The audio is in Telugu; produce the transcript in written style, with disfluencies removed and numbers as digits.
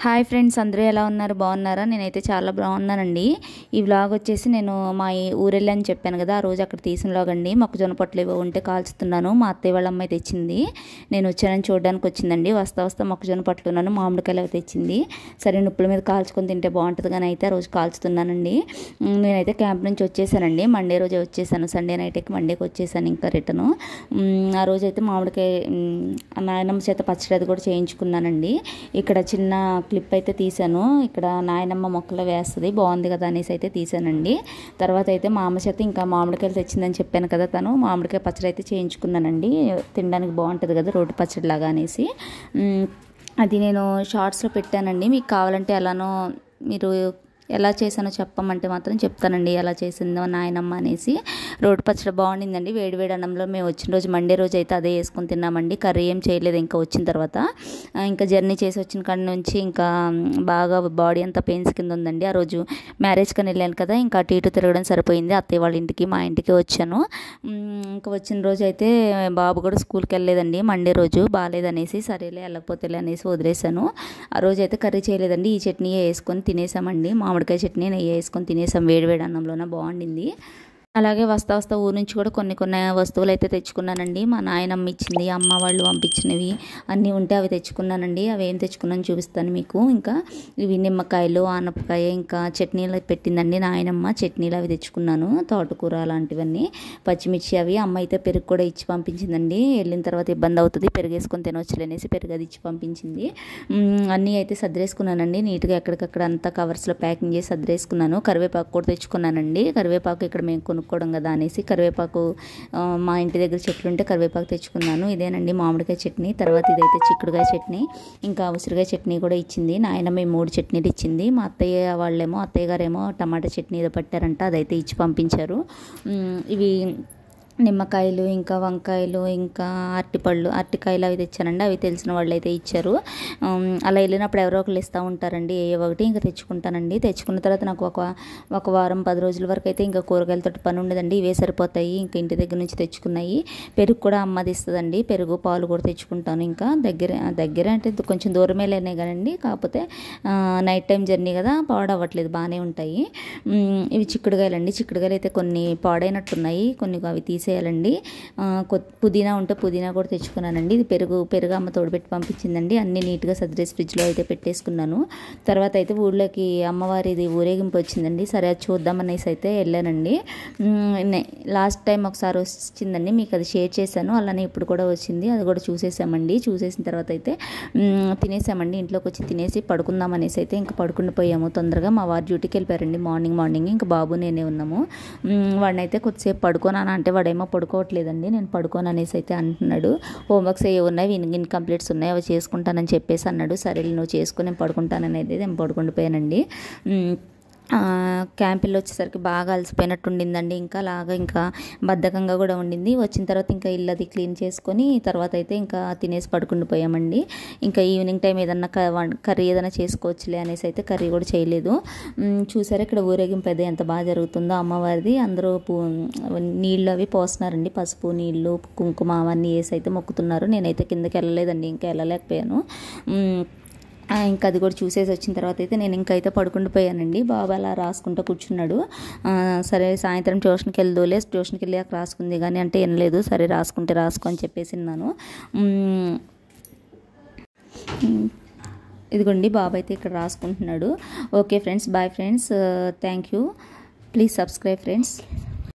హాయ్ ఫ్రెండ్స్, అందరూ ఎలా ఉన్నారు? బాగున్నారా? నేనైతే చాలా బాగున్నానండి. ఈ వ్లాగ్ వచ్చేసి నేను మా ఊరెళ్ళి అని చెప్పాను కదా, ఆ రోజు అక్కడ తీసిన వ్లాగ్ అండి. మొక్కజొన్న పొట్లు ఏవో ఉంటే కాల్చుతున్నాను. మా అత్తయ్య వాళ్ళ అమ్మాయి తెచ్చింది, నేను వచ్చానని చూడడానికి వచ్చిందండి. వస్తా మొక్కజొన్న పొట్లున్నాను, మామిడికాయలు అవి తెచ్చింది. సరే ఉప్పుల మీద కాల్చుకొని తింటే బాగుంటుంది కానీ అయితే ఆ రోజు కాల్చుతున్నానండి. నేనైతే క్యాంప్ నుంచి వచ్చేసానండి. మండే రోజే వచ్చేసాను, సండే నైట్ ఎక్కి మండేకి వచ్చేసాను ఇంకా రిటర్ను. ఆ రోజు అయితే మామిడికాయ నాయనమ్మ చేత పచ్చడి అది కూడా చేయించుకున్నానండి. ఇక్కడ చిన్న క్లిప్ అయితే తీసాను. ఇక్కడ నాయనమ్మ మొక్కలు వేస్తుంది, బాగుంది కదా అనేసి అయితే తీసానండి. తర్వాత అయితే మా అమ్మ చేత ఇంకా మామిడికాయలు తెచ్చిందని చెప్పాను కదా, తను మామిడికాయ పచ్చడి అయితే చేయించుకున్నానండి. తినడానికి బాగుంటుంది కదా రోటి పచ్చడి లాగా అనేసి. అది నేను షార్ట్స్లో పెట్టానండి. మీకు కావాలంటే ఎలానో మీరు ఎలా చేశానో చెప్పమంటే మాత్రం చెప్తానండి, ఎలా చేసిందో నాయనమ్మ అనేసి. రోటి పచ్చడి బాగుండిందండి. వేడి అన్నంలో మేము వచ్చిన రోజు మండే రోజు అయితే అదే వేసుకొని తిన్నామండి. కర్రీ ఏం చేయలేదు ఇంకా వచ్చిన తర్వాత. ఇంకా జర్నీ చేసి వచ్చిన కాడి నుంచి ఇంకా బాగా బాడీ అంతా పెయిన్స్ కింద ఉందండి. ఆ రోజు మ్యారేజ్ కని వెళ్ళాను కదా, ఇంకా అటు ఇటు తిరగడం సరిపోయింది. అత్తయ్య వాళ్ళ ఇంటికి మా ఇంటికి వచ్చాను. ఇంకా వచ్చిన రోజు అయితే బాబు కూడా స్కూల్కి వెళ్ళలేదండి మండే రోజు, బాగాలేదనేసి. సరేలే వెళ్ళకపోతేలే అనేసి వదిలేసాను. ఆ రోజు అయితే కర్రీ చేయలేదండి, ఈ చట్నీ వేసుకొని తినేసామండి. మామిడికాయ చట్నీ నెయ్యి వేసుకొని తినేసాం, వేడి అన్నంలోనే బాగుండింది. అలాగే వస్తా ఊరు నుంచి కూడా కొన్ని వస్తువులు అయితే తెచ్చుకున్నానండి. మా నాయనమ్మ ఇచ్చింది, అమ్మ వాళ్ళు పంపించినవి అన్నీ ఉంటే అవి తెచ్చుకున్నానండి. అవి ఏం తెచ్చుకున్నాను చూపిస్తాను మీకు. ఇంకా ఇవి నిమ్మకాయలు, ఆనపకాయ, ఇంకా చట్నీలు పెట్టిందండి నాయనమ్మ. చట్నీలు అవి తెచ్చుకున్నాను, తోటకూర అలాంటివన్నీ, పచ్చిమిర్చి అవి. అమ్మ అయితే పెరుగు కూడా ఇచ్చి పంపించిందండి. వెళ్ళిన తర్వాత ఇబ్బంది అవుతుంది, పెరుగు వేసుకొని తినవచ్చులే అనేసి పెరుగు అది ఇచ్చి పంపించింది. అన్నీ అయితే సర్దేసుకున్నానండి నీట్గా, ఎక్కడికక్కడ అంతా కవర్స్లో ప్యాకింగ్ చేసి సర్దేసుకున్నాను. కరివేపాకు కూడా తెచ్చుకున్నానండి. కరివేపాకు ఇక్కడ మేము కొనుక్కోవడం కదా అనేసి కరివేపాకు మా ఇంటి దగ్గర చెట్లు ఉంటే కరివేపాకు తెచ్చుకున్నాను. ఇదేనండి మామిడికాయ చట్నీ. తర్వాత ఇదైతే చిక్కుడుకాయ చట్నీ, ఇంకా ఉసిరికాయ చట్నీ కూడా ఇచ్చింది నాయనమ్మ. 3 చట్నీలు ఇచ్చింది. మా అత్తయ్య గారేమో టమాటా చట్నీ ఏదో పట్టారంట, అదైతే ఇచ్చి పంపించారు. ఇవి నిమ్మకాయలు, ఇంకా వంకాయలు, ఇంకా అరటికాయలు అవి తెచ్చానండి. అవి తెలిసిన వాళ్ళు అయితే ఇచ్చారు. అలా వెళ్ళినప్పుడు ఎవరో ఒకరు ఇస్తూ ఉంటారండి, ఏ ఒకటి ఇంకా తెచ్చుకుంటానండి. తెచ్చుకున్న తర్వాత నాకు ఒక వారం 10 రోజుల వరకు అయితే ఇంకా కూరగాయలతో పని ఉండదండి. ఇవే సరిపోతాయి. ఇంకా ఇంటి దగ్గర నుంచి తెచ్చుకున్నాయి. పెరుగు కూడా అమ్మది ఇస్తుందండి, పెరుగు పాలు కూడా తెచ్చుకుంటాను. ఇంకా దగ్గర అంటే కొంచెం దూరమే లేనే కదండి, కాకపోతే నైట్ టైం జర్నీ కదా, పాడవ్వట్లేదు, బాగానే ఉంటాయి. ఇవి చిక్కుడుకాయలండి. చిక్కుడుకాయలు అయితే కొన్ని పాడైనట్టున్నాయి, కొన్ని అవి తీసేయాలండి. పుదీనా ఉంటే పుదీనా కూడా తెచ్చుకున్నానండి. ఇది పెరుగు అమ్మ తోడుపెట్టి పంపించిందండి. అన్నీ నీట్గా సర్దేసి ఫ్రిడ్జ్లో అయితే పెట్టేసుకున్నాను. తర్వాత అయితే ఊళ్ళోకి అమ్మవారిది ఊరేగింపు వచ్చిందండి. సరే అది చూద్దామనేసి అయితే వెళ్ళానండి. లాస్ట్ టైం ఒకసారి వచ్చిందండి, మీకు అది షేర్ చేశాను. అలానే ఇప్పుడు కూడా వచ్చింది, అది కూడా చూసేసామండి. చూసేసిన తర్వాత అయితే తినేసామండి. ఇంట్లోకి వచ్చి తినేసి పడుకుందాం అనేసి అయితే ఇంకా పడుకుని పోయాము తొందరగా. మా వారు డ్యూటీకి వెళ్ళిపోయారండి మార్నింగ్. ఇంకా బాబు నేనే ఉన్నాము. వాడినైతే కొద్దిసేపు పడుకోనా అంటే వాడేమో పడుకోవట్లేదండి. నేను పడుకోను అనేసి అయితే అంటున్నాడు. హోంవర్క్స్ ఏ ఉన్నాయి, ఇన్కంప్లీట్స్ ఉన్నాయి, అవి చేసుకుంటానని చెప్పేసి అన్నాడు. సరే నువ్వు చేసుకుని నేను పడుకుంటానని అయితే నేను పడుకుండిపోయానండి. క్యాంపుల్లో వచ్చేసరికి బాగా అలసిపోయినట్టు ఉండిందండి. ఇంకా బద్ధకంగా కూడా ఉండింది. వచ్చిన తర్వాత ఇంకా ఇల్లు అది క్లీన్ చేసుకొని తర్వాత అయితే ఇంకా తినేసి పడుకుండిపోయామండి. ఇంకా ఈవినింగ్ టైం ఏదన్నా కర్రీ ఏదైనా చేసుకోవచ్చులే అనేసి అయితే కర్రీ కూడా చేయలేదు. చూసారా ఇక్కడ ఊరేగింపు అయితే ఎంత బాగా జరుగుతుందో అమ్మవారిది. అందరూ నీళ్ళు అవి పోస్తున్నారండి, పసుపు నీళ్ళు, కుంకుమ అవన్నీ వేసి అయితే మొక్కుతున్నారు. నేనైతే కిందకి వెళ్ళలేదండి, ఇంకా వెళ్ళలేకపోయాను. ఇంకా అది కూడా చూసేసి వచ్చిన తర్వాత అయితే నేను ఇంకైతే పడుకుండిపోయానండి. బాబు అలా రాసుకుంటూ కూర్చున్నాడు. సరే సాయంత్రం ట్యూషన్కి వెళ్ళి అక్కడ రాసుకుంది కానీ అంటే ఏం లేదు, సరే రాసుకుంటే రాసుకో అని చెప్పేసి ఉన్నాను. ఇదిగోండి బాబు అయితే ఇక్కడ రాసుకుంటున్నాడు. Okay friends, bye friends, thank you, please subscribe friends.